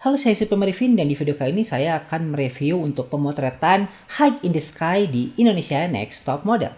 Halo, saya Super Marifin dan di video kali ini saya akan mereview untuk pemotretan High in the Sky di Indonesia Next Top Model.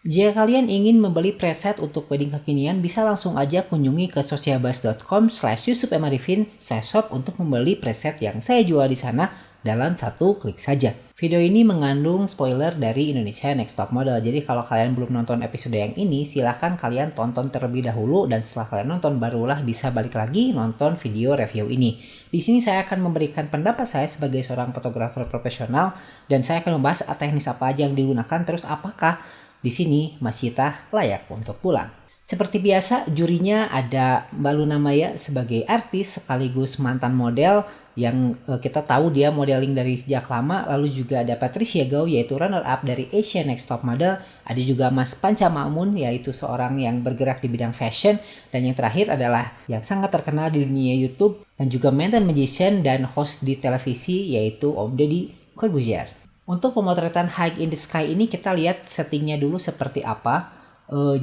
Jika kalian ingin membeli preset untuk wedding kekinian, bisa langsung aja kunjungi ke sociabuzz.com/yusufmarifin/shop untuk membeli preset yang saya jual di sana dalam satu klik saja. Video ini mengandung spoiler dari Indonesia Next Top Model, jadi kalau kalian belum nonton episode yang ini, silahkan kalian tonton terlebih dahulu dan setelah kalian nonton barulah bisa balik lagi nonton video review ini. Di sini saya akan memberikan pendapat saya sebagai seorang fotografer profesional dan saya akan membahas teknis apa aja yang digunakan, terus apakah di sini Mas Cita layak untuk pulang. Seperti biasa, jurinya ada Mbak Luna Maya sebagai artis sekaligus mantan model yang kita tahu dia modeling dari sejak lama. Lalu juga ada Patricia Goh yaitu runner up dari Asia Next Top Model. Ada juga Mas Panca Ma'mun yaitu seorang yang bergerak di bidang fashion. Dan yang terakhir adalah yang sangat terkenal di dunia YouTube dan juga mantan magician dan host di televisi yaitu Om Deddy Corbuzier. Untuk pemotretan High in the Sky ini kita lihat settingnya dulu seperti apa.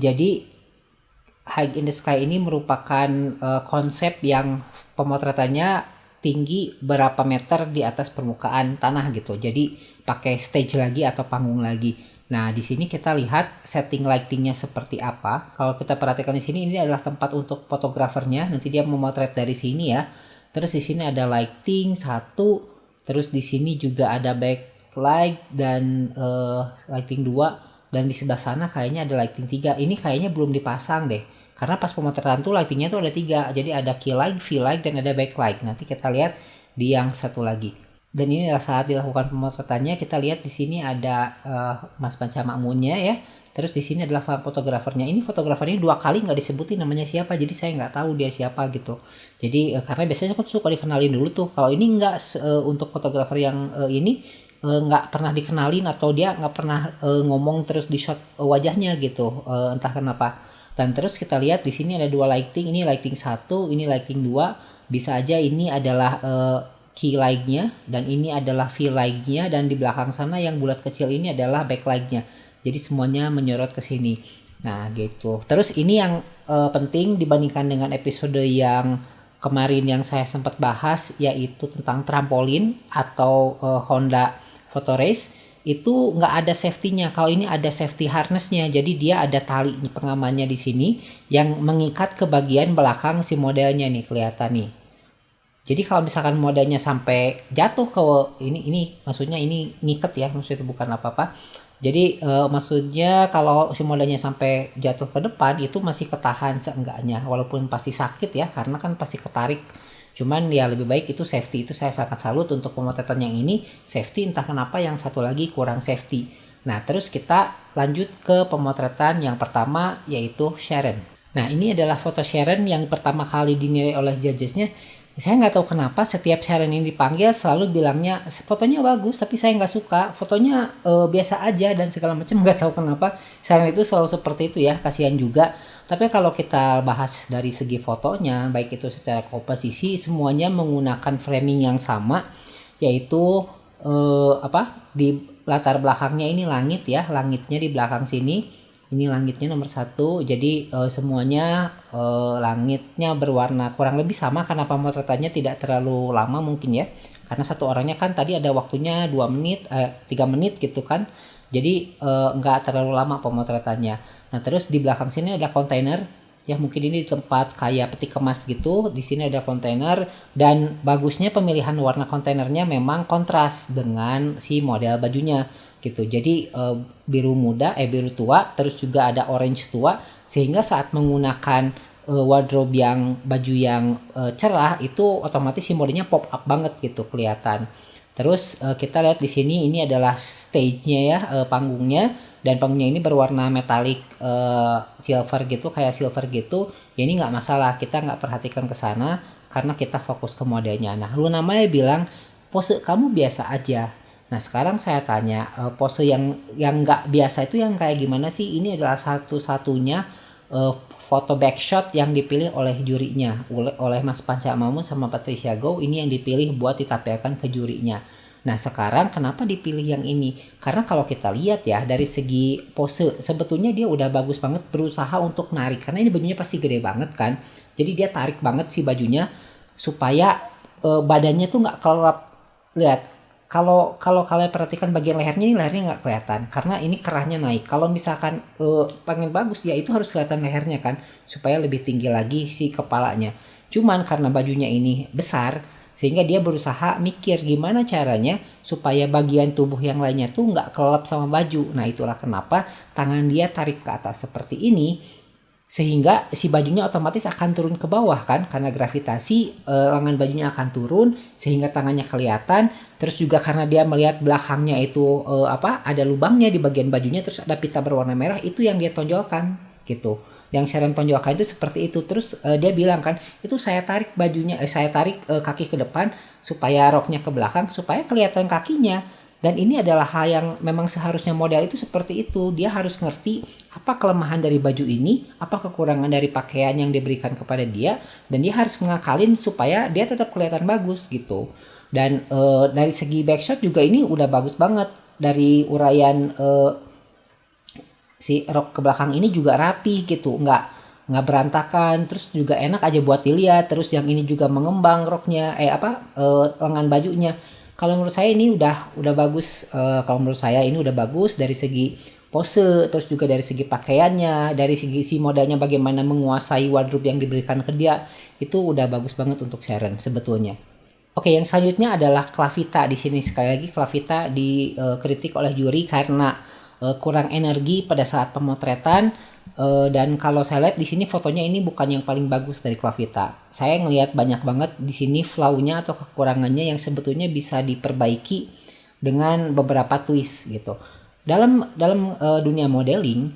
Jadi High in the Sky ini merupakan konsep yang pemotretannya tinggi berapa meter di atas permukaan tanah gitu. Jadi pakai stage lagi atau panggung lagi. Nah, di sini kita lihat setting lightingnya seperti apa. Kalau kita perhatikan di sini, ini adalah tempat untuk fotografernya. Nanti dia memotret dari sini ya. Terus di sini ada lighting 1. Terus di sini juga ada backlight dan lighting 2. Dan di sebelah sana kayaknya ada lighting 3. Ini kayaknya belum dipasang deh. Karena pas pemotretan tuh lightingnya tuh ada 3. Jadi ada key light, V light, dan ada backlight. Nanti kita lihat di yang satu lagi. Dan ini adalah saat dilakukan pemotretannya. Kita lihat di sini ada Mas Panca Ma'munnya ya. Terus di sini adalah fotografernya. Ini fotografernya 2 kali nggak disebutin namanya siapa. Jadi saya nggak tahu dia siapa gitu. Jadi karena biasanya kan suka dikenalin dulu tuh. Kalau ini nggak untuk fotografer yang ini nggak pernah dikenalin atau dia nggak pernah ngomong terus di shot wajahnya gitu. Entah kenapa. Dan terus kita lihat di sini ada 2 lighting. Ini lighting 1, ini lighting 2. Bisa aja ini adalah key light-nya dan ini adalah V light-nya dan di belakang sana yang bulat kecil ini adalah backlight-nya. Jadi semuanya menyorot ke sini. Nah, gitu. Terus ini yang penting dibandingkan dengan episode yang kemarin yang saya sempat bahas yaitu tentang trampolin atau Honda Photo Race. Itu nggak ada safety-nya. Kalau ini ada safety harness-nya. Jadi dia ada tali pengamannya di sini yang mengikat ke bagian belakang si modelnya nih, kelihatan nih. Jadi kalau misalkan modelnya sampai jatuh ke ini maksudnya ini ngikat ya, maksudnya itu bukan apa-apa. Jadi maksudnya kalau si modelnya sampai jatuh ke depan itu masih ketahan seenggaknya, walaupun pasti sakit ya karena kan pasti ketarik. Cuman ya lebih baik itu safety, itu saya sangat salut untuk pemotretan yang ini safety, entah kenapa yang satu lagi kurang safety. Nah, terus kita lanjut ke pemotretan yang pertama yaitu Sharon. Nah, ini adalah foto Sharon yang pertama kali dinilai oleh judgesnya. Saya nggak tahu kenapa setiap Sharon yang dipanggil selalu bilangnya fotonya bagus tapi saya nggak suka, fotonya biasa aja dan segala macam. Nggak tahu kenapa Sharon itu selalu seperti itu ya, kasihan juga. Tapi kalau kita bahas dari segi fotonya, baik itu secara komposisi, semuanya menggunakan framing yang sama, yaitu di latar belakangnya ini langit ya, langitnya di belakang sini. Ini langitnya nomor 1, jadi semuanya langitnya berwarna kurang lebih sama karena pemotretannya tidak terlalu lama mungkin ya. Karena satu orangnya kan tadi ada waktunya 2 menit, 3 menit gitu kan. Jadi nggak terlalu lama pemotretannya. Nah, terus di belakang sini ada kontainer ya, mungkin ini di tempat kayak peti kemas gitu. Di sini ada kontainer dan bagusnya pemilihan warna kontainernya memang kontras dengan si model bajunya gitu. Jadi biru muda, biru tua, terus juga ada orange tua sehingga saat menggunakan wardrobe yang baju yang cerah itu otomatis si modelnya pop up banget gitu kelihatan. Terus kita lihat di sini ini adalah stage-nya ya, panggungnya, dan panggungnya ini berwarna metalik silver gitu, kayak silver gitu. Ya ini nggak masalah, kita nggak perhatikan ke sana karena kita fokus ke modelnya. Nah, lu namanya bilang pose kamu biasa aja. Nah, sekarang saya tanya pose yang nggak biasa itu yang kayak gimana sih? Ini adalah satu-satunya foto backshot yang dipilih oleh jurinya, oleh Mas Panca Ma'mun sama Patricia Goh. Ini yang dipilih buat ditampilkan ke jurinya. Nah sekarang kenapa dipilih yang ini? Karena kalau kita lihat ya dari segi pose sebetulnya dia udah bagus banget berusaha untuk narik. Karena ini bajunya pasti gede banget kan. Jadi dia tarik banget si bajunya supaya badannya tuh nggak kelap. Lihat, kalau kalau kalian perhatikan bagian lehernya, ini lehernya nggak kelihatan karena ini kerahnya naik. Kalau misalkan pengen bagus ya itu harus kelihatan lehernya kan supaya lebih tinggi lagi si kepalanya. Cuman karena bajunya ini besar sehingga dia berusaha mikir gimana caranya supaya bagian tubuh yang lainnya tuh nggak kelelep sama baju. Nah itulah kenapa tangan dia tarik ke atas seperti ini sehingga si bajunya otomatis akan turun ke bawah kan karena gravitasi, lengan bajunya akan turun sehingga tangannya kelihatan. Terus juga karena dia melihat belakangnya itu ada lubangnya di bagian bajunya, terus ada pita berwarna merah, itu yang dia tonjolkan gitu. Yang Sharon tonjolkan itu seperti itu. Terus dia bilang kan itu saya tarik bajunya, saya tarik kaki ke depan supaya roknya ke belakang supaya kelihatan kakinya. Dan ini adalah hal yang memang seharusnya model itu seperti itu. Dia harus ngerti apa kelemahan dari baju ini, apa kekurangan dari pakaian yang diberikan kepada dia, dan dia harus mengakalin supaya dia tetap kelihatan bagus gitu. Dan dari segi backshot juga ini udah bagus banget. Dari uraian si rok ke belakang ini juga rapi gitu, nggak berantakan, terus juga enak aja buat dilihat. Terus yang ini juga mengembang roknya, lengan bajunya. Kalau menurut saya ini udah bagus. Kalau menurut saya ini udah bagus dari segi pose, terus juga dari segi pakaiannya, dari segi si modelnya bagaimana menguasai wardrobe yang diberikan ke dia, itu udah bagus banget untuk Sharon sebetulnya. Oke, yang selanjutnya adalah Klavita. Di sini sekali lagi Klavita dikritik oleh juri karena kurang energi pada saat pemotretan. Dan kalau saya lihat di sini fotonya ini bukan yang paling bagus dari Klavita. Saya ngelihat banyak banget di sini flaw-nya atau kekurangannya yang sebetulnya bisa diperbaiki dengan beberapa twist gitu. Dalam dunia modeling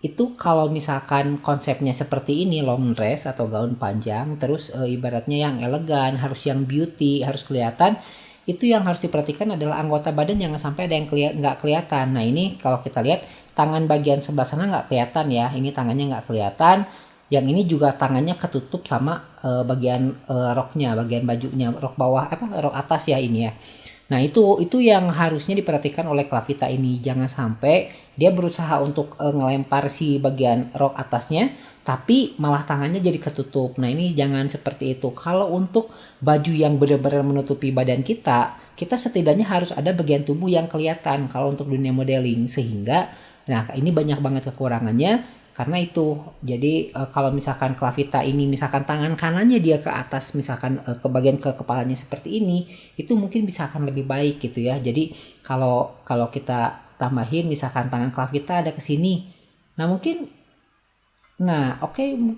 itu kalau misalkan konsepnya seperti ini, long dress atau gaun panjang, terus ibaratnya yang elegan, harus yang beauty, harus kelihatan, itu yang harus diperhatikan adalah anggota badan jangan sampai ada yang nggak kelihatan. Nah ini kalau kita lihat tangan bagian sebelah sana nggak kelihatan ya, ini tangannya nggak kelihatan. Yang ini juga tangannya ketutup sama bagian roknya, bagian bajunya, rok bawah rok atas ya ini ya. Nah itu yang harusnya diperhatikan oleh Klavita ini, jangan sampai dia berusaha untuk ngelempar si bagian rok atasnya tapi malah tangannya jadi ketutup. Nah ini jangan seperti itu. Kalau untuk baju yang benar-benar menutupi badan kita setidaknya harus ada bagian tubuh yang kelihatan kalau untuk dunia modeling. Sehingga nah ini banyak banget kekurangannya karena itu. Jadi kalau misalkan Klavita ini misalkan tangan kanannya dia ke atas, misalkan ke bagian ke kepalanya seperti ini, itu mungkin bisa akan lebih baik gitu ya. Jadi kalau kita tambahin misalkan tangan Klavita ada ke sini, nah mungkin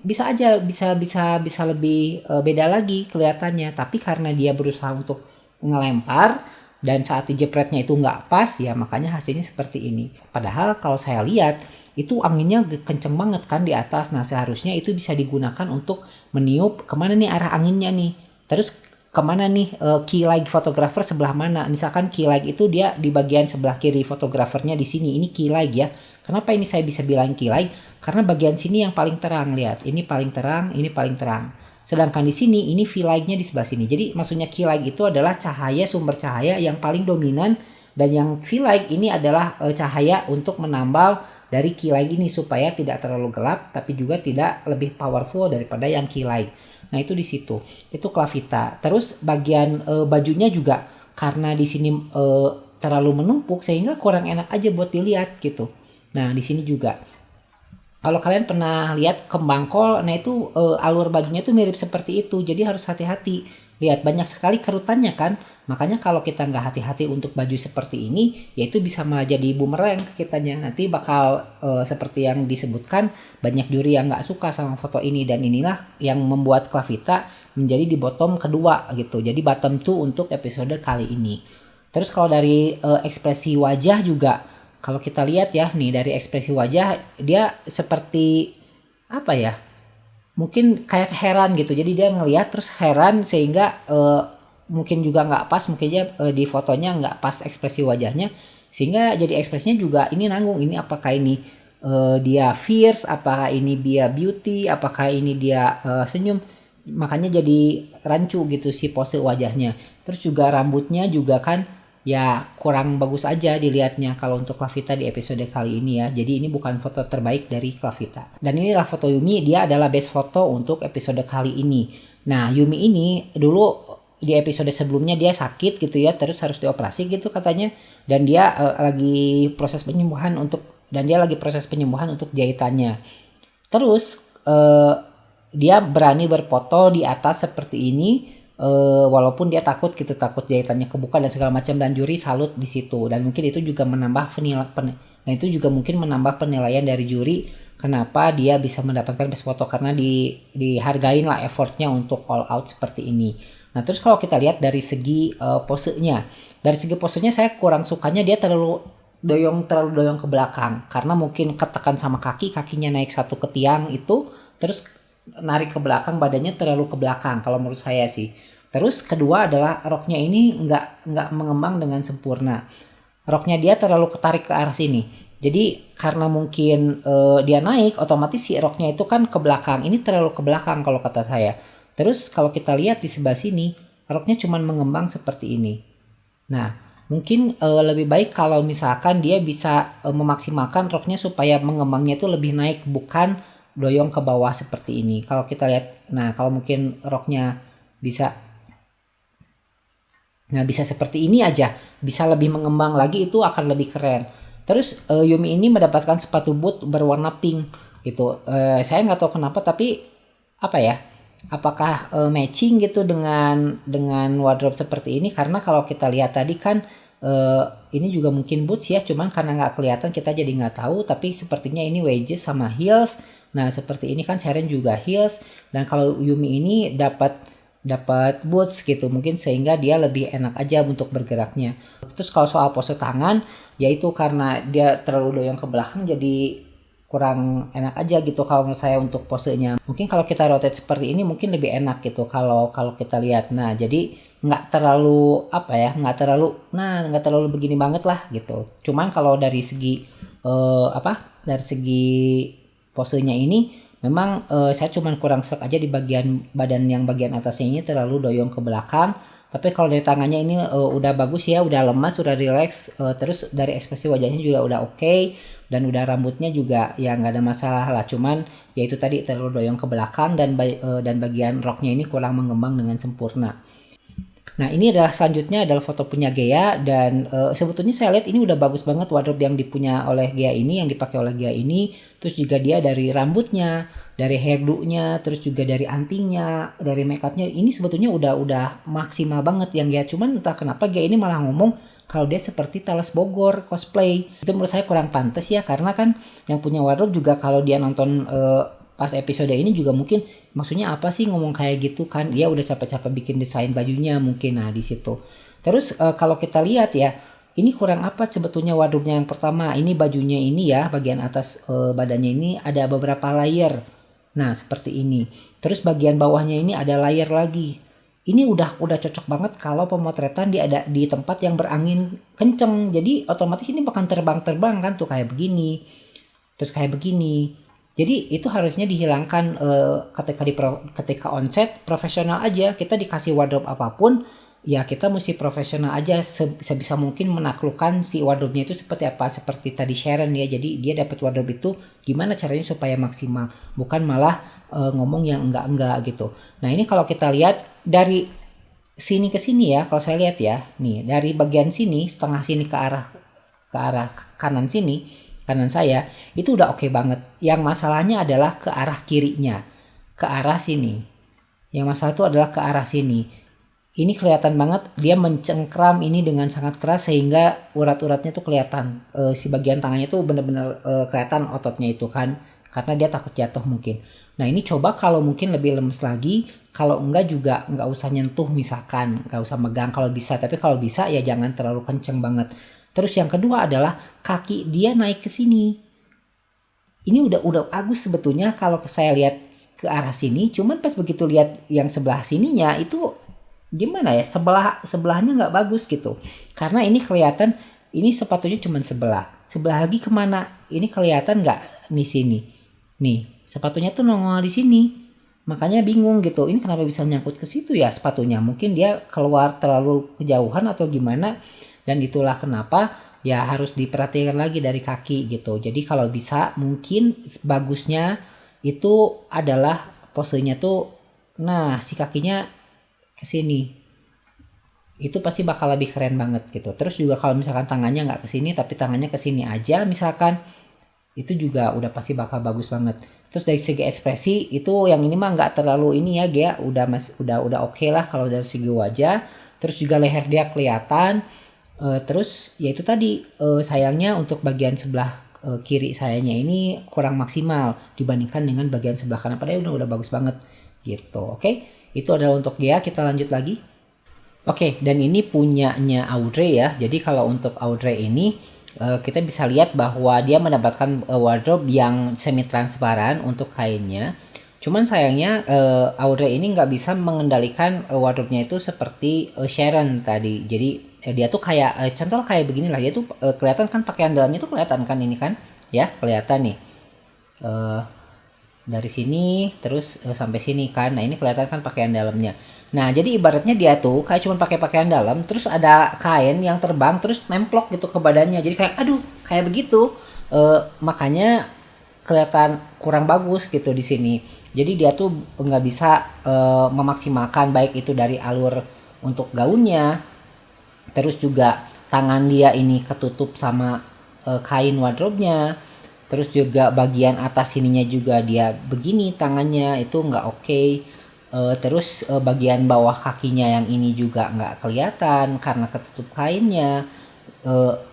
bisa aja bisa lebih beda lagi kelihatannya. Tapi karena dia berusaha untuk ngelempar dan saat dijepretnya itu nggak pas ya, makanya hasilnya seperti ini. Padahal kalau saya lihat itu anginnya kenceng banget kan di atas. Nah seharusnya itu bisa digunakan untuk meniup kemana nih arah anginnya nih, terus kemana nih key light fotografer sebelah mana. Misalkan key light itu dia di bagian sebelah kiri fotografernya di sini, ini key light ya. Kenapa ini saya bisa bilang key light? Karena bagian sini yang paling terang, lihat ini paling terang, ini paling terang. Sedangkan di sini ini V light-nya di sebelah sini. Jadi maksudnya key light itu adalah cahaya, sumber cahaya yang paling dominan, dan yang V light ini adalah cahaya untuk menambal dari key light ini supaya tidak terlalu gelap tapi juga tidak lebih powerful daripada yang key light. Nah itu di situ. Itu Klavita. Terus bagian bajunya juga karena di sini terlalu menumpuk sehingga kurang enak aja buat dilihat gitu. Nah di sini juga kalau kalian pernah lihat kembang kol, nah itu alur bajunya tuh mirip seperti itu. Jadi harus hati-hati. Lihat banyak sekali kerutannya kan. Makanya kalau kita nggak hati-hati untuk baju seperti ini, ya itu bisa malah jadi bumerang ke kitanya. Nanti bakal seperti yang disebutkan, banyak juri yang nggak suka sama foto ini. Dan inilah yang membuat Klavita menjadi di bottom kedua gitu. Jadi bottom 2 untuk episode kali ini. Terus kalau dari ekspresi wajah juga, kalau kita lihat ya nih dari ekspresi wajah, dia seperti apa ya? Mungkin kayak heran gitu. Jadi dia ngelihat terus heran sehingga mungkin juga nggak pas, mungkin aja di fotonya nggak pas ekspresi wajahnya, sehingga jadi ekspresinya juga ini nanggung. Ini apakah ini dia fierce, apakah ini dia beauty, apakah ini dia senyum. Makanya jadi rancu gitu si pose wajahnya. Terus juga rambutnya juga kan ya kurang bagus aja dilihatnya kalau untuk Clavita di episode kali ini ya. Jadi ini bukan foto terbaik dari Clavita. Dan inilah foto Yumi, dia adalah best foto untuk episode kali ini. Nah, Yumi ini dulu di episode sebelumnya dia sakit gitu ya, terus harus dioperasi gitu katanya, dan dia lagi proses penyembuhan untuk jahitannya. Terus dia berani berfoto di atas seperti ini, walaupun dia takut jahitannya kebuka dan segala macam, dan juri salut di situ. Dan mungkin itu juga menambah penilaian dari juri kenapa dia bisa mendapatkan best foto, karena dihargain lah effortnya untuk all out seperti ini. Nah, terus kalau kita lihat dari segi posenya, saya kurang sukanya dia terlalu doyong ke belakang, karena mungkin ketekan sama kakinya naik satu ke tiang itu, terus narik ke belakang, badannya terlalu ke belakang kalau menurut saya sih. Terus kedua adalah roknya ini nggak mengembang dengan sempurna. Roknya dia terlalu ketarik ke arah sini. Jadi karena mungkin dia naik, otomatis si roknya itu kan ke belakang. Ini terlalu ke belakang kalau kata saya. Terus kalau kita lihat di sebelah sini, roknya cuma mengembang seperti ini. Nah, mungkin lebih baik kalau misalkan dia bisa memaksimalkan roknya supaya mengembangnya itu lebih naik, bukan doyong ke bawah seperti ini. Kalau kita lihat, nah kalau mungkin roknya bisa seperti ini aja, bisa lebih mengembang lagi, itu akan lebih keren. Terus Yumi ini mendapatkan sepatu boot berwarna pink gitu. Saya nggak tahu kenapa, tapi apa ya? Apakah matching gitu dengan wardrobe seperti ini? Karena kalau kita lihat tadi kan ini juga mungkin boots ya, cuman karena nggak kelihatan kita jadi nggak tahu. Tapi sepertinya ini wedges sama heels. Nah seperti ini kan Sharon juga heels, dan kalau Yumi ini dapat boots gitu, mungkin sehingga dia lebih enak aja untuk bergeraknya. Terus kalau soal pose tangan, yaitu karena dia terlalu doyong ke belakang, jadi kurang enak aja gitu kalau menurut saya untuk posenya. Mungkin kalau kita rotate seperti ini mungkin lebih enak gitu kalau kita lihat. Nah jadi nggak terlalu nggak terlalu begini banget lah gitu. Cuman kalau dari segi dari segi posenya ini memang saya cuman kurang serk aja di bagian badan, yang bagian atasnya ini terlalu doyong ke belakang. Tapi kalau dari tangannya ini udah bagus ya, udah lemas, udah relax, terus dari ekspresi wajahnya juga udah oke, dan udah rambutnya juga ya nggak ada masalah lah. Cuman ya itu tadi terlalu doyong ke belakang, dan bagian roknya ini kurang mengembang dengan sempurna. Nah ini adalah selanjutnya adalah foto punya Gea, dan sebetulnya saya lihat ini udah bagus banget wardrobe yang dipunya oleh Gea ini, yang dipakai oleh Gea ini. Terus juga dia dari rambutnya, dari hairdo-nya, terus juga dari antingnya, dari makeupnya, ini sebetulnya udah maksimal banget yang Gea. Cuman entah kenapa Gea ini malah ngomong kalau dia seperti Talas Bogor cosplay. Itu menurut saya kurang pantas ya, karena kan yang punya wardrobe juga kalau dia nonton pas episode ini juga mungkin maksudnya apa sih ngomong kayak gitu kan, dia udah capek-capek bikin desain bajunya mungkin. Nah di situ terus kalau kita lihat ya, ini kurang apa sebetulnya wardrobe-nya. Yang pertama ini bajunya ini ya, bagian atas badannya ini ada beberapa layer, nah seperti ini. Terus bagian bawahnya ini ada layer lagi. Ini udah cocok banget kalau pemotretan ada di tempat yang berangin kenceng, jadi otomatis ini bakal terbang kan tuh kayak begini, terus kayak begini. Jadi itu harusnya dihilangkan ketika on set, profesional aja. Kita dikasih wardrobe apapun, ya kita mesti profesional aja, sebisa mungkin menaklukkan si wardrobe-nya itu seperti apa. Seperti tadi Sharon ya, jadi dia dapat wardrobe itu gimana caranya supaya maksimal, bukan malah ngomong yang enggak gitu. Nah ini kalau kita lihat dari sini ke sini ya, kalau saya lihat ya, nih dari bagian sini, setengah sini ke arah kanan sini, kanan saya itu udah oke banget. Yang masalahnya adalah ke arah kirinya, ke arah sini. Yang masalah itu adalah ke arah sini. Ini kelihatan banget dia mencengkram ini dengan sangat keras, sehingga urat-uratnya tuh kelihatan. Si bagian tangannya tuh bener-bener kelihatan ototnya itu kan, karena dia takut jatuh mungkin. Nah ini coba kalau mungkin lebih lemes lagi, kalau enggak juga enggak usah nyentuh, misalkan enggak usah megang kalau bisa, tapi kalau bisa ya jangan terlalu kenceng banget. Terus yang kedua adalah kaki dia naik ke sini. Ini udah bagus sebetulnya kalau saya lihat ke arah sini. Cuman pas begitu lihat yang sebelah sininya itu gimana ya? Sebelahnya nggak bagus gitu. Karena ini kelihatan ini sepatunya cuma sebelah. Sebelah lagi kemana? Ini kelihatan nggak di sini? Nih sepatunya tuh nongol di sini. Makanya bingung gitu. Ini kenapa bisa nyangkut ke situ ya sepatunya? Mungkin dia keluar terlalu kejauhan atau gimana? Dan itulah kenapa ya harus diperhatikan lagi dari kaki gitu. Jadi kalau bisa mungkin bagusnya itu adalah posenya tuh, nah si kakinya ke sini. Itu pasti bakal lebih keren banget gitu. Terus juga kalau misalkan tangannya nggak ke sini tapi tangannya ke sini aja misalkan, itu juga udah pasti bakal bagus banget. Terus dari segi ekspresi itu yang ini mah nggak terlalu ini ya Gea, udah oke lah kalau dari segi wajah. Terus juga leher dia kelihatan. Terus ya itu tadi, sayangnya untuk bagian sebelah kiri sayanya ini kurang maksimal dibandingkan dengan bagian sebelah kanan, padahal udah bagus banget gitu. Oke, itu adalah untuk Gea. Kita lanjut lagi. Oke, dan ini punyanya Audrey ya. Jadi kalau untuk Audrey ini kita bisa lihat bahwa dia mendapatkan wardrobe yang semi transparan untuk kainnya. Cuman sayangnya Audrey ini nggak bisa mengendalikan wardrobe-nya itu seperti Sharon tadi. Jadi dia tuh kayak contoh kayak begini lah. Dia tuh kelihatan kan pakaian dalamnya tuh kelihatan kan ini kan, ya kelihatan nih. Dari sini terus sampai sini kan. Nah, ini kelihatan kan pakaian dalamnya. Nah, jadi ibaratnya dia tuh kayak cuma pakai pakaian dalam, terus ada kain yang terbang terus nemplok gitu ke badannya. Jadi kayak aduh, kayak begitu. Makanya kelihatan kurang bagus gitu di sini. Jadi dia tuh nggak bisa memaksimalkan baik itu dari alur untuk gaunnya. Terus juga tangan dia ini ketutup sama kain wardrobe-nya. Terus juga bagian atas sininya juga dia begini tangannya, itu nggak oke. Terus bagian bawah kakinya yang ini juga nggak kelihatan karena ketutup kainnya.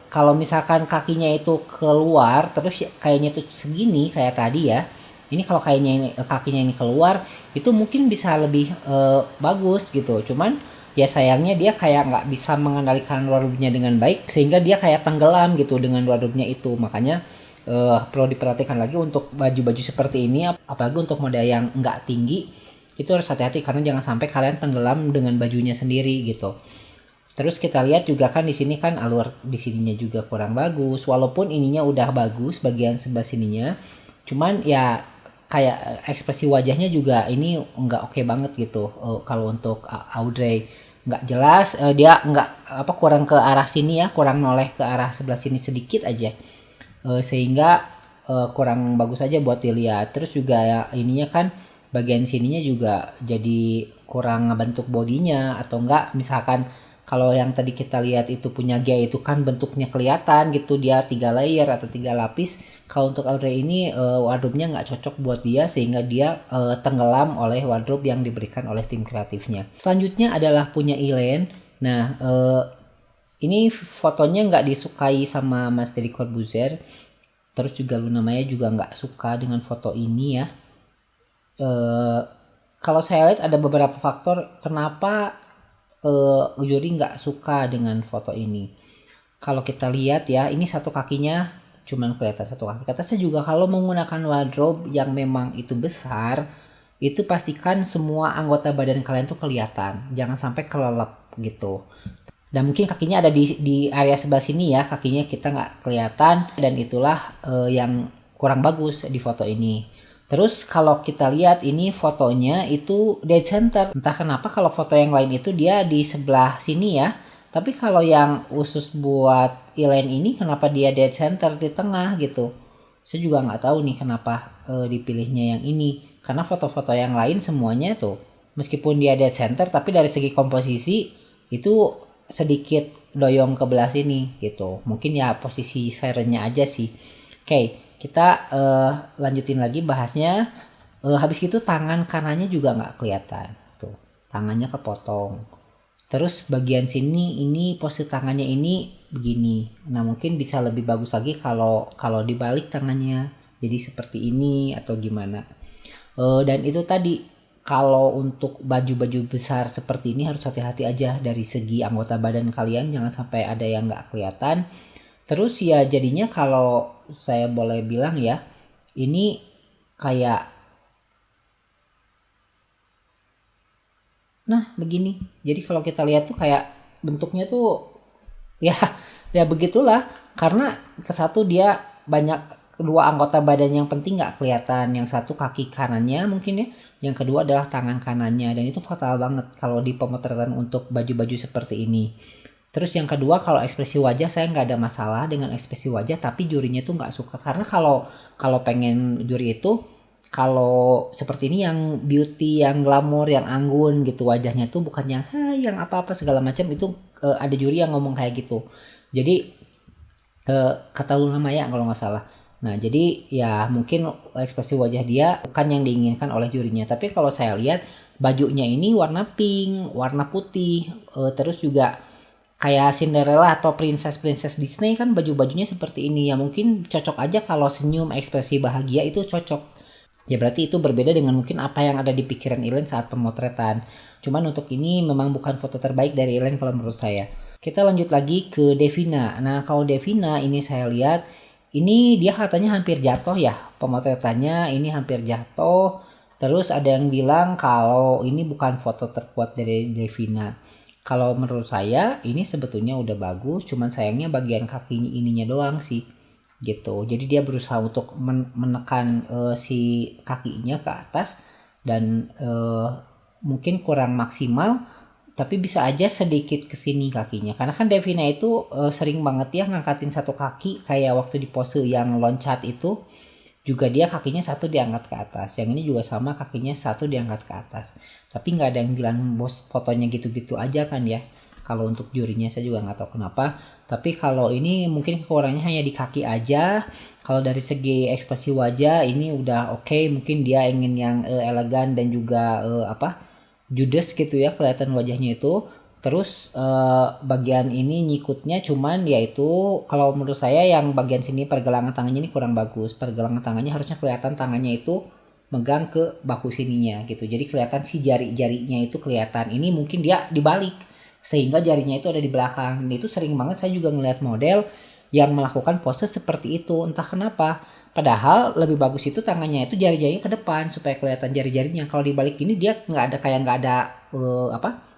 Kalau misalkan kakinya itu keluar terus kainnya itu segini kayak tadi ya, ini kalau kakinya ini keluar itu mungkin bisa lebih bagus gitu. Cuman ya sayangnya dia kayak nggak bisa mengendalikan wardrobe-nya dengan baik sehingga dia kayak tenggelam gitu dengan wardrobe-nya itu. Makanya perlu diperhatikan lagi untuk baju-baju seperti ini, apalagi untuk model yang nggak tinggi. Itu harus hati-hati karena jangan sampai kalian tenggelam dengan bajunya sendiri gitu. Terus kita lihat juga kan di sini kan alur di sininya juga kurang bagus, walaupun ininya udah bagus bagian sebelah sininya. Cuman ya kayak ekspresi wajahnya juga ini nggak oke banget gitu. Kalau untuk Audrey nggak jelas, dia nggak kurang ke arah sini ya, kurang noleh ke arah sebelah sini sedikit aja. Sehingga kurang bagus aja buat dilihat. Terus juga ya ininya kan bagian sininya juga jadi kurang ngebentuk bodinya, atau enggak misalkan kalau yang tadi kita lihat itu punya Gia itu kan bentuknya kelihatan gitu, dia 3 layer atau 3 lapis. Kalau untuk Audrey ini wardrobe-nya nggak cocok buat dia sehingga dia tenggelam oleh wardrobe yang diberikan oleh tim kreatifnya. Selanjutnya adalah punya Elaine. Nah, ini fotonya nggak disukai sama Mas Deddy Corbuzier. Terus juga Luna Maya juga nggak suka dengan foto ini ya. Kalau saya lihat ada beberapa faktor kenapa juri nggak suka dengan foto ini. Kalau kita lihat ya, ini satu kakinya cuman kelihatan satu kaki. Kata saya juga kalau menggunakan wardrobe yang memang itu besar, itu pastikan semua anggota badan kalian tuh kelihatan, jangan sampai kelelep gitu. Dan mungkin kakinya ada di area sebelah sini ya, kakinya kita nggak kelihatan, dan itulah yang kurang bagus di foto ini. Terus kalau kita lihat ini fotonya itu dead center. Entah kenapa kalau foto yang lain itu dia di sebelah sini ya. Tapi kalau yang khusus buat Elaine ini kenapa dia dead center di tengah gitu. Saya juga nggak tahu nih kenapa dipilihnya yang ini. Karena foto-foto yang lain semuanya tuh meskipun dia dead center tapi dari segi komposisi itu sedikit doyong ke belah sini gitu. Mungkin ya posisi sirennya aja sih. Oke. Kita lanjutin lagi bahasnya. Habis itu tangan kanannya juga nggak kelihatan. Tuh, tangannya kepotong. Terus bagian sini ini posisi tangannya ini begini. Nah mungkin bisa lebih bagus lagi kalau dibalik tangannya jadi seperti ini atau gimana. Dan itu tadi kalau untuk baju-baju besar seperti ini harus hati-hati aja dari segi anggota badan kalian, jangan sampai ada yang nggak kelihatan. Terus ya jadinya kalau saya boleh bilang ya, ini kayak nah begini. Jadi kalau kita lihat tuh kayak bentuknya tuh ya ya begitulah. Karena kesatu dia banyak kedua anggota badan yang penting nggak kelihatan. Yang satu kaki kanannya mungkin ya, yang kedua adalah tangan kanannya, dan itu fatal banget kalau di pemotretan untuk baju-baju seperti ini. Terus yang kedua, kalau ekspresi wajah saya nggak ada masalah dengan ekspresi wajah, tapi jurinya tuh nggak suka karena kalau kalau pengen juri itu kalau seperti ini yang beauty, yang glamor, yang anggun gitu wajahnya tuh bukan yang hai yang apa-apa segala macam itu ada juri yang ngomong kayak gitu. Jadi kata Luna Maya kalau nggak salah. Nah jadi ya mungkin ekspresi wajah dia bukan yang diinginkan oleh jurinya. Tapi kalau saya lihat bajunya ini warna pink, warna putih, terus juga kayak Cinderella atau princess Disney kan baju-bajunya seperti ini ya mungkin cocok aja kalau senyum ekspresi bahagia itu cocok ya berarti itu berbeda dengan mungkin apa yang ada di pikiran Ellen saat pemotretan cuman untuk ini memang bukan foto terbaik dari Ellen kalau menurut saya. Kita lanjut lagi ke Devina. Nah kalau Devina ini saya lihat ini dia katanya hampir jatuh ya pemotretannya ini hampir jatuh terus ada yang bilang kalau ini bukan foto terkuat dari Devina. Kalau menurut saya ini sebetulnya udah bagus, cuman sayangnya bagian kakinya ininya doang sih gitu. Jadi dia berusaha untuk menekan si kakinya ke atas dan mungkin kurang maksimal, tapi bisa aja sedikit ke sini kakinya. Karena kan Devina itu sering banget ya ngangkatin satu kaki kayak waktu di pose yang loncat itu juga dia kakinya satu diangkat ke atas, yang ini juga sama kakinya satu diangkat ke atas, tapi nggak ada yang bilang bos fotonya gitu-gitu aja kan ya. Kalau untuk jurinya saya juga nggak tahu kenapa, tapi kalau ini mungkin kekurangannya hanya di kaki aja. Kalau dari segi ekspresi wajah ini udah oke, mungkin dia ingin yang elegan dan juga judes gitu ya kelihatan wajahnya itu. Terus bagian ini nyikutnya cuman yaitu kalau menurut saya yang bagian sini pergelangan tangannya ini kurang bagus. Pergelangan tangannya harusnya kelihatan tangannya itu megang ke bahu sininya gitu. Jadi kelihatan si jari-jarinya itu kelihatan. Ini mungkin dia dibalik sehingga jarinya itu ada di belakang. Dan itu sering banget saya juga ngeliat model yang melakukan pose seperti itu. Entah kenapa. Padahal lebih bagus itu tangannya itu jari-jarinya ke depan supaya kelihatan jari-jarinya. Kalau dibalik ini dia nggak ada kayak nggak ada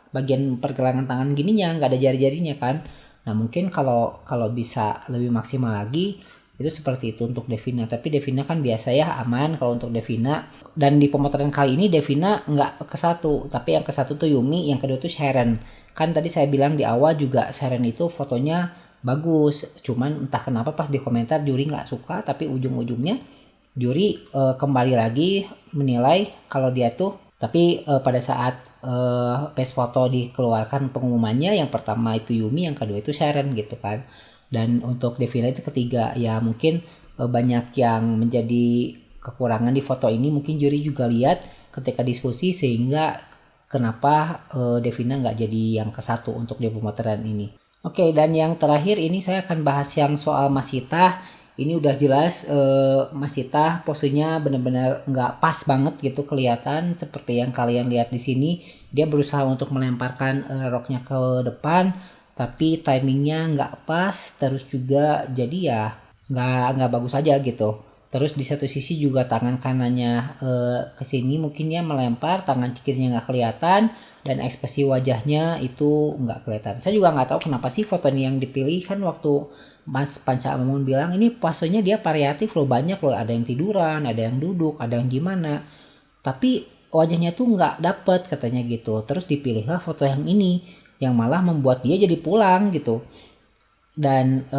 bagian pergelangan tangan gininya nggak ada jari-jarinya kan. Nah mungkin kalau kalau bisa lebih maksimal lagi itu seperti itu untuk Devina. Tapi Devina kan biasa ya aman kalau untuk Devina. Dan di pemotretan kali ini Devina nggak ke satu, tapi yang ke satu tuh Yumi, yang kedua tuh Sharon. Kan tadi saya bilang di awal juga Sharon itu fotonya bagus, cuman entah kenapa pas di komentar juri nggak suka, tapi ujung-ujungnya juri kembali lagi menilai kalau dia tuh. Tapi pada saat best foto dikeluarkan pengumumannya, yang pertama itu Yumi, yang kedua itu Sharon gitu kan. Dan untuk Devina itu ketiga ya mungkin banyak yang menjadi kekurangan di foto ini mungkin juri juga lihat ketika diskusi sehingga kenapa Devina nggak jadi yang ke satu untuk di pemotretan ini. Oke, dan yang terakhir ini saya akan bahas yang soal Masita. Ini udah jelas Masita posenya benar-benar nggak pas banget gitu kelihatan seperti yang kalian lihat di sini. Dia berusaha untuk melemparkan roknya ke depan, tapi timingnya nggak pas. Terus juga jadi ya nggak bagus aja gitu. Terus di satu sisi juga tangan kanannya ke sini mungkin ya melempar, tangan kirinya nggak kelihatan dan ekspresi wajahnya itu nggak kelihatan. Saya juga nggak tahu kenapa sih foto ini yang dipilih kan waktu Mas Panca Amun bilang ini posenya dia variatif loh banyak loh ada yang tiduran, ada yang duduk, ada yang gimana. Tapi wajahnya tuh nggak dapet katanya gitu. Terus dipilihlah foto yang ini yang malah membuat dia jadi pulang gitu. Dan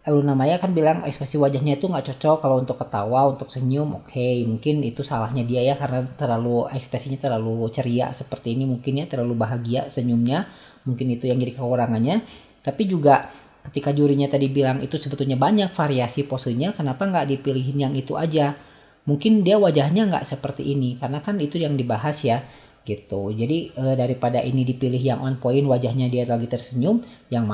Luna Maya kan bilang ekspresi wajahnya itu nggak cocok kalau untuk ketawa, untuk senyum. Oke, mungkin itu salahnya dia ya karena terlalu ekspresinya terlalu ceria seperti ini mungkin ya terlalu bahagia senyumnya. Mungkin itu yang jadi kekurangannya. Tapi juga ketika jurinya tadi bilang itu sebetulnya banyak variasi posenya, kenapa nggak dipilihin yang itu aja? Mungkin dia wajahnya nggak seperti ini karena kan itu yang dibahas ya gitu. Jadi daripada ini dipilih yang on point wajahnya dia lagi tersenyum, yang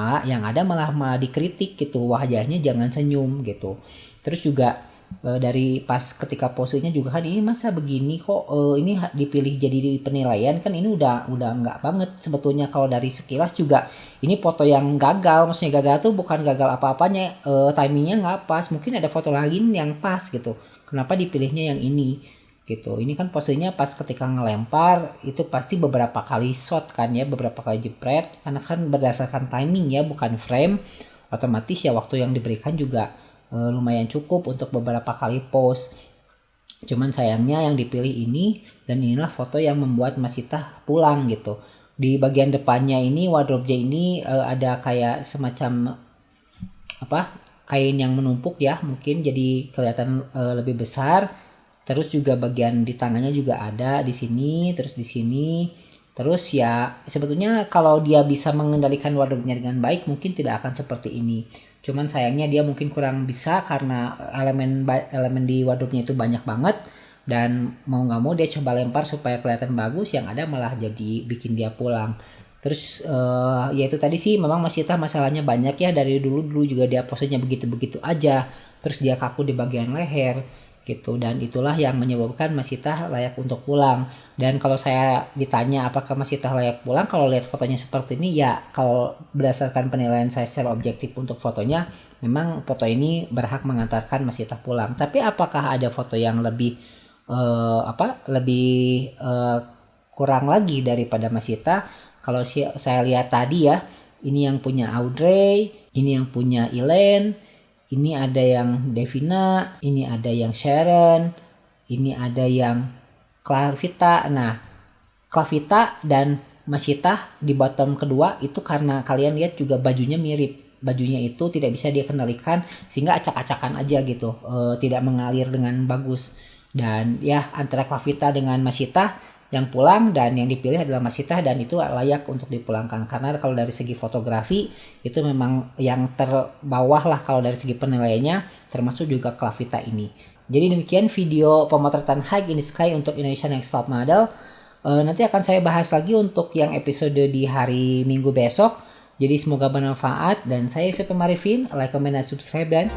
ada malah dikritik gitu wajahnya jangan senyum gitu. Terus juga dari pas ketika posenya juga kan ini masa begini kok ini dipilih jadi penilaian kan ini udah nggak banget sebetulnya kalau dari sekilas juga ini foto yang gagal. Maksudnya gagal tuh bukan gagal apa-apanya, timingnya nggak pas, mungkin ada foto lagi yang pas gitu, kenapa dipilihnya yang ini gitu. Ini kan posenya pas ketika ngelempar itu pasti beberapa kali shot kan ya, beberapa kali jepret karena kan berdasarkan timing ya bukan frame, otomatis ya waktu yang diberikan juga lumayan cukup untuk beberapa kali pose. Cuman sayangnya yang dipilih ini dan inilah foto yang membuat Masita pulang gitu. Di bagian depannya ini wardrobe-nya ini ada kayak semacam kain yang menumpuk ya, mungkin jadi kelihatan lebih besar. Terus juga bagian di tangannya juga ada di sini, terus di sini. Terus ya sebetulnya kalau dia bisa mengendalikan wardrobe-nya dengan baik mungkin tidak akan seperti ini. Cuman sayangnya dia mungkin kurang bisa karena elemen di wardrobe-nya itu banyak banget, dan mau nggak mau dia coba lempar supaya kelihatan bagus, yang ada malah jadi bikin dia pulang. Terus ya itu tadi sih, memang Mas Cita masalahnya banyak ya, dari dulu juga dia posenya begitu-begitu aja. Terus dia kaku di bagian leher gitu, dan itulah yang menyebabkan Mas Cita layak untuk pulang. Dan kalau saya ditanya apakah Mas Cita layak pulang, kalau lihat fotonya seperti ini ya, kalau berdasarkan penilaian saya secara objektif untuk fotonya, memang foto ini berhak mengantarkan Mas Cita pulang. Tapi apakah ada foto yang lebih kurang lagi daripada Mas Cita? Kalau saya lihat tadi ya, ini yang punya Audrey, ini yang punya Elaine, ini ada yang Devina, ini ada yang Sharon, ini ada yang Clavita. Nah, Clavita dan Mas Cita di bottom kedua itu karena kalian lihat juga bajunya mirip. Bajunya itu tidak bisa dia kendalikan sehingga acak-acakan aja gitu, tidak mengalir dengan bagus. Dan ya antara Clavita dengan Mas Cita yang pulang, dan yang dipilih adalah Mas Cita, dan itu layak untuk dipulangkan karena kalau dari segi fotografi itu memang yang terbawah lah kalau dari segi penilaiannya, termasuk juga Clavita ini. Jadi demikian video pemotretan High in the Sky untuk Indonesia Next Top Model. Nanti akan saya bahas lagi untuk yang episode di hari Minggu besok. Jadi semoga bermanfaat, dan saya Yusuf Marifin, like, comment, dan subscribe, dan